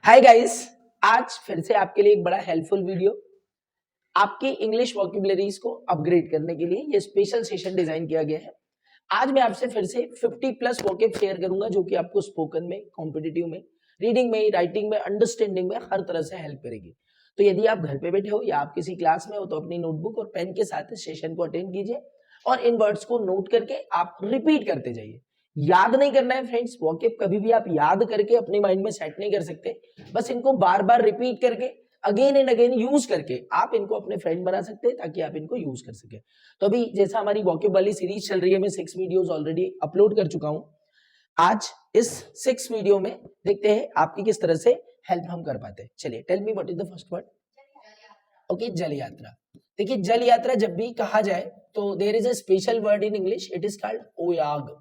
Hi guys, आज फिर से आपके लिए एक बड़ा हेल्पफुल वीडियो आपकी इंग्लिश वोकैबुलरीज को अपग्रेड करने के लिए ये स्पेशल सेशन डिजाइन किया गया है। आज मैं आपसे फिर से 50 प्लस वोकैब शेयर करूंगा जो कि आपको स्पोकन में, कॉम्पिटिटिव में, रीडिंग में, राइटिंग में, अंडरस्टैंडिंग में हर तरह से हेल्प करेगी। तो यदि आप घर पे बैठे हो या आप किसी क्लास में हो तो अपनी नोटबुक और पेन के साथ इस सेशन को अटेंड कीजिए और इन वर्ड्स को नोट करके आप रिपीट करते जाइए। याद नहीं करना है फ्रेंड्स, वोकैब कभी भी आप याद करके अपने माइंड में सेट नहीं कर सकते, बस इनको बार बार रिपीट करके अगेन एंड अगेन यूज करके आप इनको अपने फ्रेंड बना सकते हैं ताकि आप इनको यूज कर सके। तो अभी जैसा हमारी वोकैब वाली सीरीज चल रही है, मैं 6 वीडियोस ऑलरेडी अपलोड कर चुका हूं। आज इस 6 वीडियो में देखते हैं आपकी किस तरह से हेल्प हम कर पाते हैं। चलिए, tell me what is the first word. Okay, जल यात्रा। देखिए, जल यात्रा जब भी कहा जाए तो there is a special word in English, it is called voyage.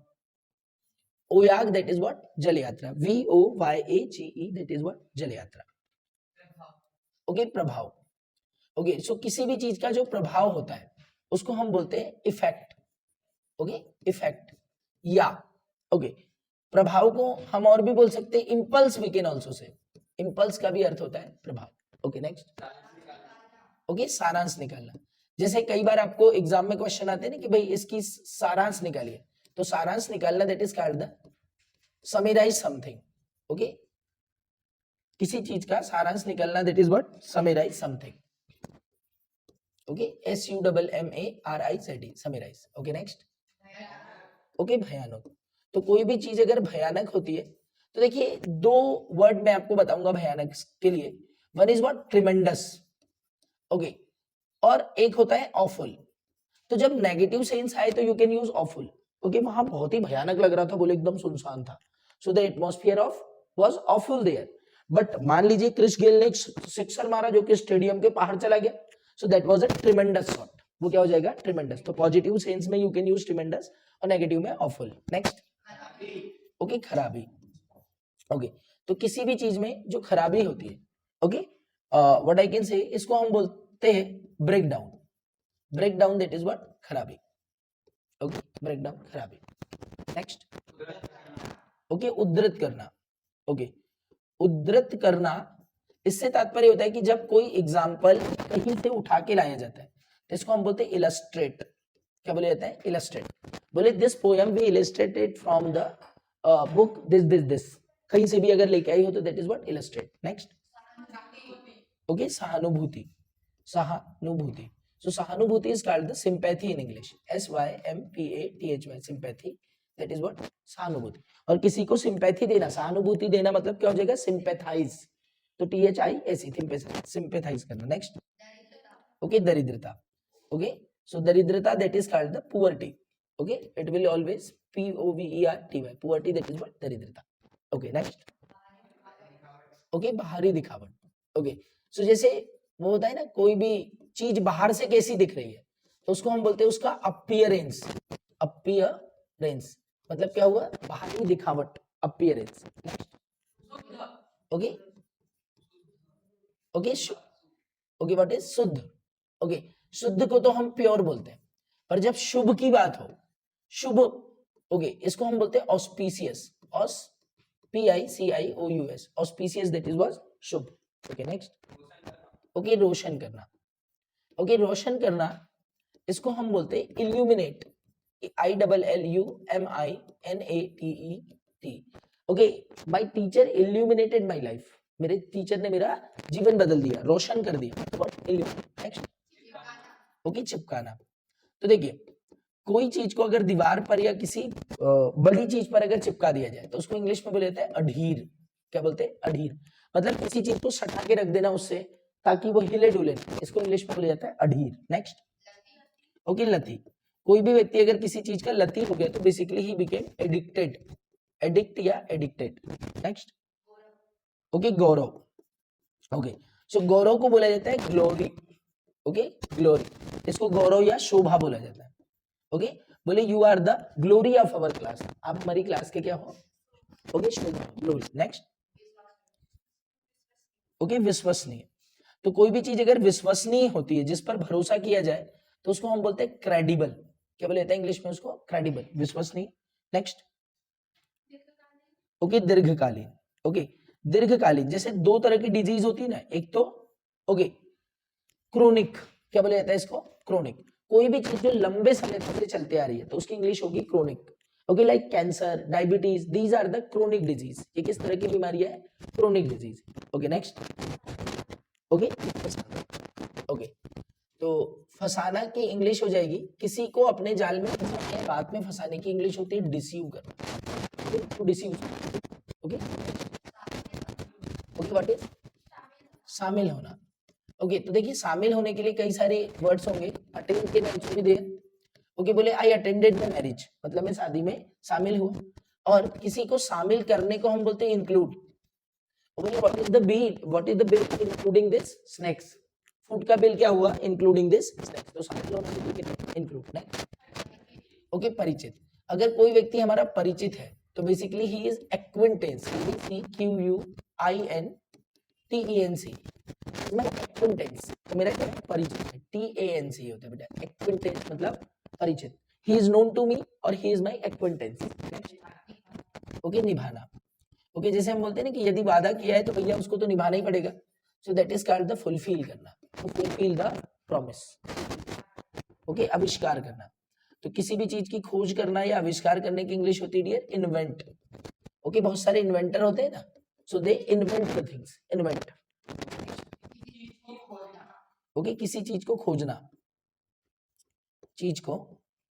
Voyage, that is what जल यात्रा। VOYAGE, दैट इज व्हाट जल यात्रा। ओके, प्रभाव। ओके, सो किसी भी चीज का जो प्रभाव होता है उसको हम बोलते हैं इफेक्ट। ओके, इफेक्ट या ओके, प्रभाव को हम और भी बोल सकते हैं impulse, we can also say. Impulse का भी अर्थ होता है प्रभाव। Okay, next. ओके, सारांश निकालना। जैसे कई बार आपको एग्जाम में क्वेश्चन आते हैं ना कि भाई इसकी सारांश निकालिए, तो सारांश निकालना that is called the summarise something. Okay, किसी चीज का सारांश निकालना that is what summarise something. Okay, SUMMARIZD, summarise. Okay, next. Okay, भयानक। तो कोई भी चीज अगर भयानक होती है तो देखिए दो वर्ड मैं आपको बताऊंगा भयानक के लिए। One is what tremendous. Okay, और एक होता है ऑफुल। तो जब नेगेटिव सेंस आए तो you can use awful. Okay, वहां बहुत ही भयानक लग रहा था, बोले एकदम सुनसान था, so the atmosphere of was awful there. But मान लीजिए क्रिस गेल ने एक सिक्सर मारा जो कि स्टेडियम के बाहर चला गया, so that was a tremendous shot. वो क्या हो जाएगा? ट्रिमेंडस। तो पॉजिटिव सेंस में यू कैन यूज ट्रिमेंडस और नेगेटिव में ऑफुल। नेक्स्ट। ओके, खराबी। ओके, तो किसी भी चीज में जो खराबी होती है, okay, what I can say, इसको हम बोलते हैं break down. Break down that is what खराबी। ओके, ब्रेक डाउन, खराबी। नेक्स्ट। ओके, उद्धृत करना। ओके, उद्धृत करना, इससे तात्पर्य होता है कि जब कोई एग्जाम्पल कहीं से उठा के लाया जाता है तो इसको हम बोलते हैं इलस्ट्रेट। क्या बोले जाता है? इलस्ट्रेट। बोले this poem we illustrated from the book this this this. कहीं से भी अगर लेके आई हो तो that is what illustrate. Next. Okay, सहानुभूति। सहानुभूति। So सहानुभूति is called the sympathy in English. SYMPATHY, sympathy. That is what सहानुभूति। और किसी को सिंपैथी देना, सहानुभूति देना मतलब क्या हो जाएगा? सिंपैथाइज। तो THIS, सिंपैथाइज करना। नेक्स्ट। ओके, दरिद्रता। ओके, सो दरिद्रता that is called the poverty. Okay, it will always POVERTY, poverty, that is what दरिद्रता। Okay, next. ओके, बाहरी दिखावट। ओके, सो जैसे वो होता है ना, कोई भी चीज बाहर से कैसी दिख रही है तो उसको हम बोलते हैं उसका अपीयरेंस। अपीयरेंस मतलब क्या हुआ? बाहरी दिखावट, appearance. Okay, okay, okay, what is शुद्ध। ओके, शुद्ध को तो हम प्योर बोलते हैं, पर जब शुभ की बात हो, शुभ, ओके, इसको हम बोलते हैं auspicious. PICIOUS, auspicious, that is was शुभ। Okay, next. ओके, रोशन करना। ओके, रोशन करना, इसको हम बोलते हैं illuminate. ILLUMINATE। Okay, my teacher illuminated my life. मेरे टीचर ने मेरा जीवन बदल दिया, रोशन कर दिया। नेक्स्ट। ओके, चिपकाना। तो देखिए कोई चीज को अगर दीवार पर या किसी बड़ी चीज पर अगर चिपका दिया जाए तो उसको इंग्लिश में बोले जाता है अडहीर। क्या बोलते हैं? अडहीर। मतलब किसी चीज को सटा के रख देना उससे ताकि वो हिले डुले, इसको इंग्लिश में बोला जाता है अडहीर। नेक्स्ट। ओके, लती। कोई भी व्यक्ति अगर किसी चीज का लती हो गया तो basically he became addicted. Addict या एडिक्टेड। नेक्स्ट। ओके, गौरव। ओके, सो गौरव को बोला जाता है ग्लोरी। ओके, ग्लोरी, इसको गौरव या शोभा बोला जाता है। ओके, बोले you are the glory of our class, आप हमारी क्लास के क्या हो? ओके, शोभा, ग्लोरी। नेक्स्ट। ओके, विश्वसनीय। तो कोई भी चीज अगर विश्वसनीय होती है, जिस पर भरोसा किया जाए, तो उसको हम बोलते हैं क्रेडिबल। क्या बोले जाता है इंग्लिश में उसको? क्रेडिबल, विश्वसनीय। नेक्स्ट। ओके, दीर्घकालीन। ओके, दीर्घकालीन, जैसे दो तरह की डिजीज होती है ना, एक तो ओके क्रोनिक, क्या बोला जाता है इसको, क्रोनिक, कोई भी चीज जो लंबे समय तक से चलते आ रही है तो उसकी इंग्लिश होगी chronic. Okay, like cancer, diabetes, these are the chronic disease. ये किस तरह की बीमारी है, chronic disease. Okay next, okay okay, तो फंसाना की इंग्लिश हो जाएगी, किसी को अपने जाल में फंसाने, बात में फंसाने की इंग्लिश होती है डिसीव करना, to deceive. Okay okay, what is शामिल होना। ओके तो देखिए शामिल होने के लिए कई सारे वर्ड्स होंगे, अटेंड के नाम भी दे। ओके बोले आई अटेंडेड द मैरिज, मतलब मैं शादी में शामिल हुआ, और किसी को शामिल करने को हम बोलते हैं include. Okay what is the bill, what is the bill including this snacks, food का बिल क्या हुआ, इंक्लूडिंग दिस स्नैक्स, तो शामिल होना इंक्लूड। नेक्स्ट ओके परिचित, अगर कोई व्यक्ति हमारा परिचित है तो basically he is acquaintance, C Q U I N T E N C, acquaintance तो मेरा क्या है, परिचित है, टी ए एन सी होता है बेटा, एक्विंटेंस मतलब परिचित, he is known to me और he is my acquaintance. Okay निभाना, ओके जैसे हम बोलते हैं ना कि यदि वादा किया है तो भैया उसको तो निभाना ही पड़ेगा, so that is called the fulfil करना, फुलफिल द प्रॉमिस। ओके आविष्कार करना, तो किसी भी चीज की खोज करना या आविष्कार करने की इंग्लिश होती है डियर इन्वेंट। ओके बहुत सारे इन्वेंटर होते हैं ना, so they invent the things, invent. Okay किसी चीज को खोजना, चीज को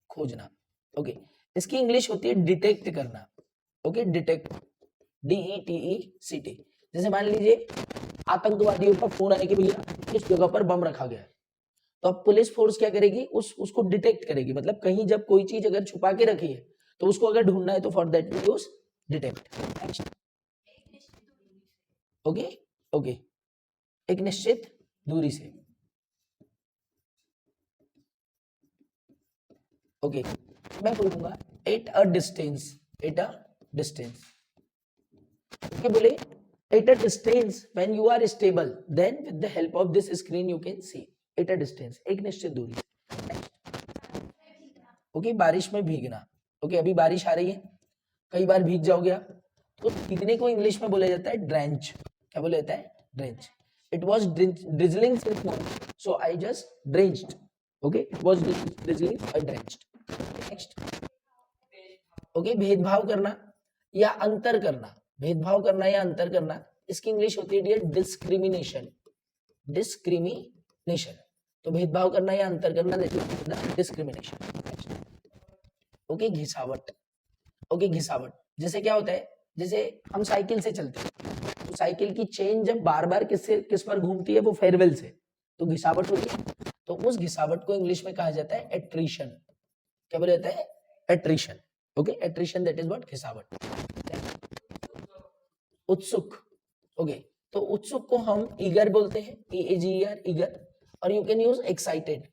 खोजना। ओके इसकी इंग्लिश होती है डिटेक्ट करना। ओके डिटेक्ट, DETECT, जैसे मान लीजिए आतंकवादियों का फोन आया कि भैया इस जगह पर बम रखा गया है, तो अब पुलिस फोर्स क्या करेगी, उसको डिटेक्ट करेगी, मतलब कहीं जब कोई चीज अगर छुपा के रखी है तो उसको अगर ढूंढना है तो for that we use detect. Okay okay एक निश्चित दूरी से। ओके मैं बोलूंगा at a distance, at a distance. Okay बोले at a distance when you are stable then with the help of this screen you can see, at a distance एक निश्चित दूरी। ओके बारिश में भीगना। ओके अभी बारिश आ रही है, कई बार भीग जाओगे आप, तो भीगने को इंग्लिश में बोला जाता है ड्रेंच, क्या बोला जाता है, drench. It was drizzling since morning so I just drenched. Okay it was drizzling, I drenched. Next okay भेदभाव करना या अंतर करना, भेदभाव करना या अंतर करना, इसकी इंग्लिश होती है डियर डिस्क्रिमिनेशन, डिस्क्रिमिनेशन, तो भेदभाव करना या अंतर करना डिस्क्रिमिनेशन। ओके घिसावट, ओके घिसावट जैसे क्या होता है, जैसे हम साइकिल से चलते हैं तो साइकिल की चेन जब बार बार किस पर घूमती है, वो फेयरवेल से, तो घिसावट होती है, तो उस घिसावट को इंग्लिश में कहा जाता है एट्रिशन, क्या बोला जाता है, attrition. Okay attrition that is what, घिसावट। उत्सुक, ओके तो उत्सुक को हम ईगर बोलते हैं, EAGER ईगर, और you can use excited,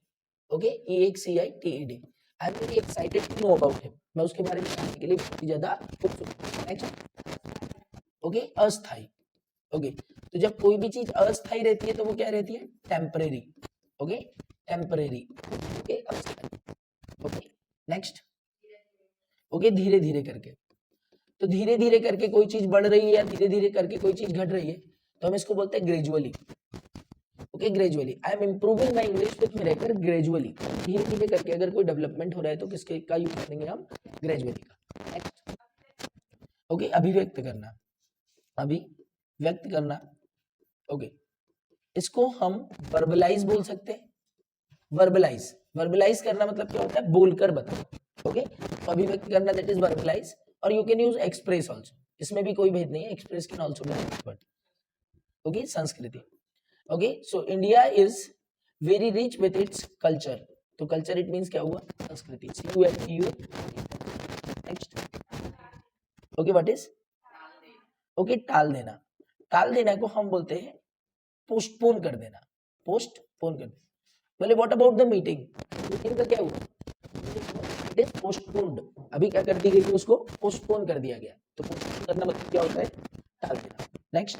okay EXCITED, I am very excited to know about him, मैं उसके बारे में जानने के लिए बहुत ही ज्यादा उत्सुक। नेक्स्ट ओके अस्थाई, ओके तो जब कोई भी चीज अस्थाई रहती है तो वो क्या रहती है, टेम्परेरी। ओके टेम्परेरी, ओके अस्थाई। ओके नेक्स्ट ओके धीरे धीरे करके, तो धीरे धीरे करके कोई चीज बढ़ रही है या धीरे धीरे करके कोई चीज घट रही है तो हम इसको बोलते हैं gradually. Okay gradually, I am improving my English with में रहकर ग्रेजुअली, धीरे धीरे करके अगर कोई डेवलपमेंट हो रहा है तो किसके का यूज करेंगे हम, ग्रेजुअली का। नेक्स्ट ओके अभिव्यक्त करना, अभिव्यक्त करना। ओके इसको हम वर्बलाइज बोल सकते हैं, वर्बलाइज, वर्बलाइज करना मतलब क्या होता है, बोलकर बताना। ओके तो अभिव्यक्त करना दैट इज वर्बलाइज, और you can use express also, इसमें भी कोई भेद नहीं है, express can also be word. Okay संस्कृति, okay so India is very rich with its culture, तो कल्चर इट मींस क्या हुआ, संस्कृति, CULTUR। Next okay what is, okay टाल देना, टाल देना को हम बोलते हैं पोस्टपोन कर देना, पोस्टपोन कर देना। बोले what about the meeting, meeting का क्या हुआ, इट इज पोस्टपोन्ड, अभी क्या कर दी गई, उसको पोस्टपोन कर दिया गया, तो पोस्टपोन करना मतलब क्या होता है, टाल देना। नेक्स्ट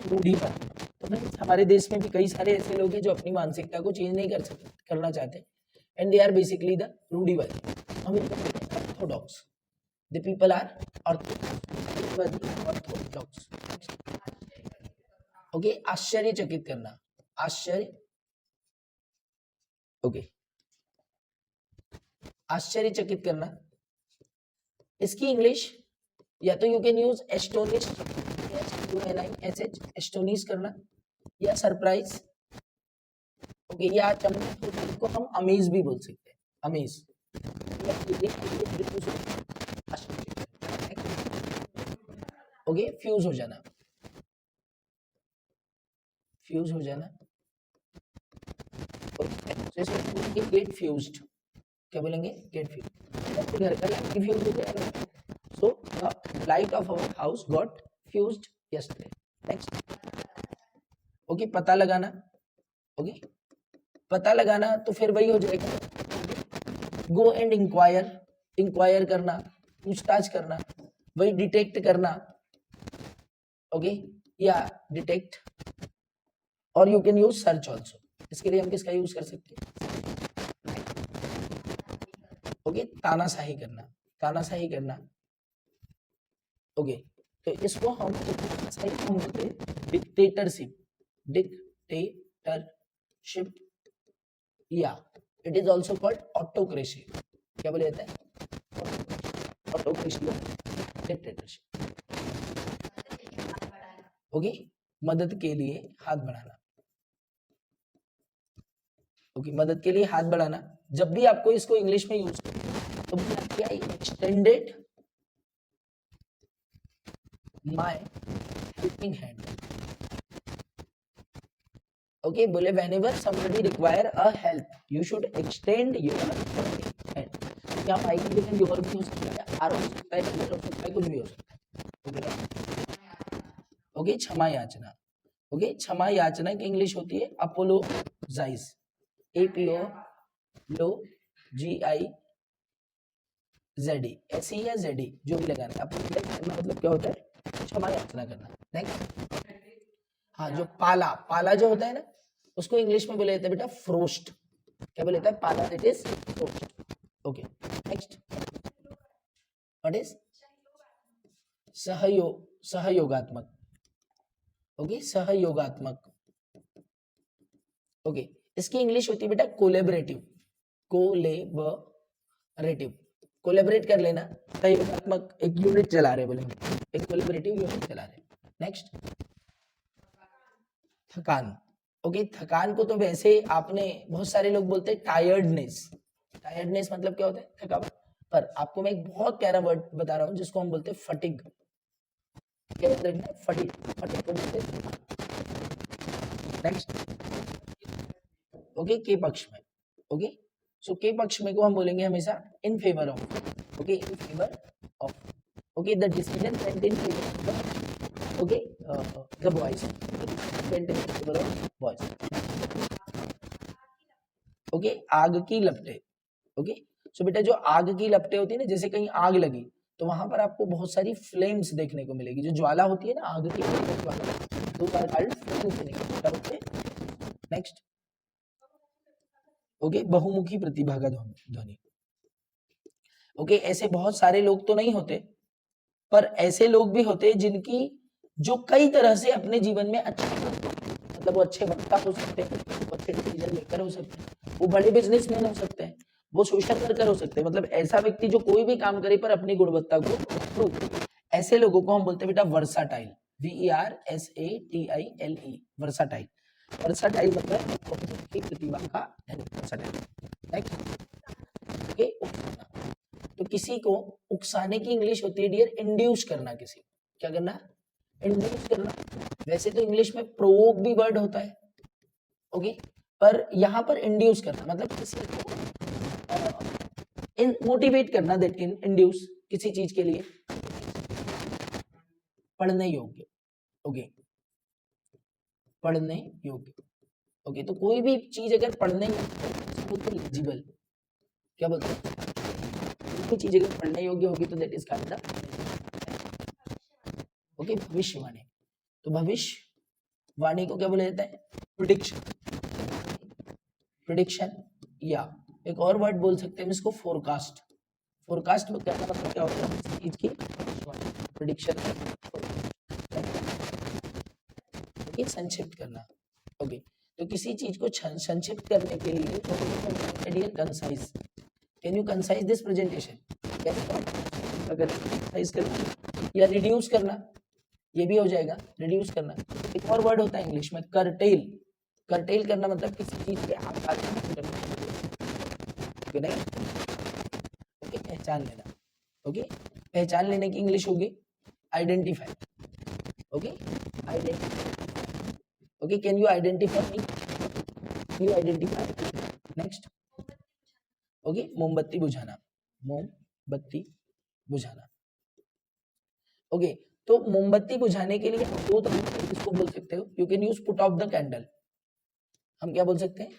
रूढ़िवादी, तो फ्रेंड्स हमारे देश में भी कई सारे ऐसे लोग हैं जो अपनी मानसिकता को चेंज नहीं करना चाहते, and they are basically the रूढ़िवादी, हम इनको orthodox, the people are orthodox, everybody orthodox. Okay, आश्चर्यचकित करना, आश्चर्य, ओके, आश्चर्यचकित करना। इसकी इंग्लिश या तो you can use astonish, astonish करना, या सरप्राइज, ओके, या चमत्कार को हम अमेज भी बोल सकते हैं, अमेज। ओके, फ्यूज हो जाना, फ्यूज हो जाना, गेट फ्यूज्ड, क्या बोलेंगे, गेट फ्यूज्ड, घर का लाइट फ्यूज हो जाएगा, so the light of our house got fused yesterday. Next, okay, पता लगाना, ओके, पता लगाना तो फिर वही हो जाएगा, गो एंड इंक्वायर, इंक्वायर करना, पूछताछ करना, वही डिटेक्ट करना, ओके, या डिटेक्ट, और you can use search also. इसके लिए हम किसका यूज कर सकते हैं, ओके, तानाशाही करना, तानाशाही करना, ओके, तो इसको हम बोलते हैं डिक्टेटरशिप, डिक्टेटरशिप, या it is also called autocracy, क्या बोले जाता है, ऑटोक्रेसी, डिक्टेटरशिप, ओके, मदद के लिए हाथ बढ़ाना, ओके, मदद के लिए हाथ बढ़ाना। जब भी आपको इसको इंग्लिश में यूज करना तो क्या, extended my helping hand, okay, बोले whenever somebody require a help you should extend your helping hand। क्या माई की जगह योर भी हो सकता है, आर हो सकता है, हो सकता है, कुछ भी हो सकता है, ओके, क्षमा याचना, ओके, क्षमा याचना की इंग्लिश होती है अपोलोजाइज, APOLOGIZE, ऐसे या जेडी जो भी लगाना है, मतलब क्या होता है, क्षमा याचना करना। नेक्स्ट, हाँ, जो पाला, पाला जो होता है ना, उसको इंग्लिश में बोले जाते हैं बेटा फ्रोस्ट, क्या बोले जाता है, पाला, it is frost, okay. Next, what is सहयोगात्मक, ओके, सहयोगात्मक, ओके, इसकी इंग्लिश होती है बेटा कोलेबरेटिव, कोलेबरेटिव, कोलेबरेट कर लेना, सहयोगात्मक, एक यूनिट चला रहे, बोलेंगे एक कोलेबरेटिव यूनिट चला रहे। नेक्स्ट, थकान, ओके, थकान को तो वैसे आपने, बहुत सारे लोग बोलते हैं टायर्डनेस, टायर्डनेस मतलब क्या होता है, थकावट, पर आपको मैं एक बहुत प्यारा वर्ड बता रहा हूं जिसको हम बोलते हैं फटिग, क्या बोलते हैं, फटिग, फटिग को बोलते हैं। नेक्स्ट, ओके, के पक्ष में, ओके, सो के पक्ष में को हम बोलेंगे हमेशा in favour of, okay, in favour of, okay, the decision went in favour of, okay, the boys, went in favour of boys, okay, आग की लपटें, ओके, सो बेटा जो आग की लपटें होती है ना, जैसे कहीं आग लगी तो वहां पर आपको बहुत सारी फ्लेम्स देखने को मिलेगी, जो ज्वाला होती है ना, आग की ज्वाला, तो फ्लेम्स। नेक्स्ट, ओके, बहुमुखी प्रतिभा का ध्वनि, ओके, ऐसे बहुत सारे लोग तो नहीं होते, पर ऐसे लोग भी होते जिनकी, जो कई तरह से अपने जीवन में अच्छे, मतलब वो अच्छे वक्ता हो सकते हैं, वो अच्छे डिसीजन मेकर हो सकते हैं, वो बड़े बिजनेसमैन हो सकते हैं, वो सोशल वर्कर हो सकते हैं, मतलब ऐसा व्यक्ति जो कोई भी काम करे पर अपनी गुणवत्ता को प्रूव करे, ऐसे लोगों को हम बोलते हैं बेटा वर्साटाइल, VERSATILE, वर्साटाइल, वर्साटाइल मतलब प्रतिभा का वर्साटाइल। नेक्स्ट, तो किसी को उकसाने की इंग्लिश होती है डियर इंड्यूस करना, किसी क्या करना, इंड्यूस करना। वैसे तो इंग्लिश में प्रोवोक भी वर्ड होता है, ओके, पर यहाँ पर इंड्यूस करना मतलब किसी को मोटिवेट करना, दैट इन इंड्यूस किसी चीज के लिए, पढ़ने योग्य, ओके, पढ़ने योग्य, ओके, तो कोई भी चीज अगर पढ़ने योग्य, एलिजिबल, क्या बोलते हैं, कोई चीज अगर पढ़ने योग्य होगी तो दैट इज कॉल्ड, ओके, भविष्यवाणी, तो भविष्यवाणी को क्या बोला जाता है, प्रेडिक्शन, प्रेडिक्शन, या एक और वर्ड बोल सकते हैं हम इसको फोरकास्ट, फोरकास्ट में क्या मतलब क्या होता है, चीज की प्रिडिक्शन, ओके, संक्षिप्त करना। ओके, तो किसी चीज को संक्षिप्त करने के लिए concise, can you concise this presentation, अगर कंसाइज करना या रिड्यूस करना, ये भी हो जाएगा, रिड्यूस करना। एक और वर्ड होता है इंग्लिश में करटेल, करटेल करना मतलब किसी चीज के आकार को कम करना, नहीं, ओके, पहचान लेना। ओके, पहचान लेने की इंग्लिश होगी identify, okay, identify, okay, can you identify me, you identify, next, okay, मोमबत्ती बुझाना, मोमबत्ती बुझाना। ओके, तो मोमबत्ती बुझाने के लिए दो तरीके इसको बोल सकते हो, you can use put off the candle, हम क्या बोल सकते हैं,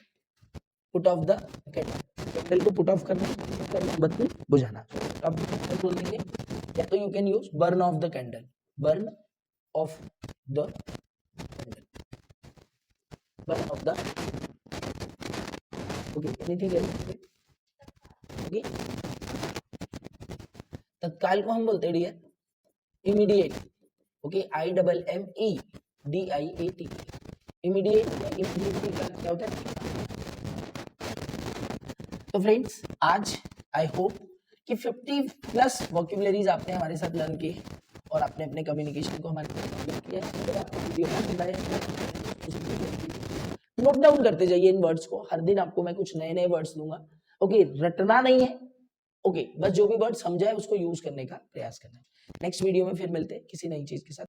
put off the candle, candle को पुट ऑफ करना, मोमबत्ती बुझाना, अब बोल देंगे, या तो you can use burn off the candle, burn off the candle, burn off the, okay, anything else, okay, तत्काल को हम बोलते हैं dear immediate, okay, IMMEDIAT, immediate, immediately क्या होता है। तो फ्रेंड्स, आज आई होप कि 50+ वोकैबुलरीज आपने हमारे साथ लर्न की और आपने अपने कम्युनिकेशन को हमारे साथ किया है। अगर आपको वीडियो पसंद आए, नोट डाउन करते जाइए इन वर्ड्स को, हर दिन आपको मैं कुछ नए नए वर्ड्स दूंगा, ओके, रटना नहीं है, ओके, बस जो भी वर्ड समझा है उसको यूज करने का प्रयास करना है। नेक्स्ट वीडियो में फिर मिलते हैं किसी नई चीज के साथ।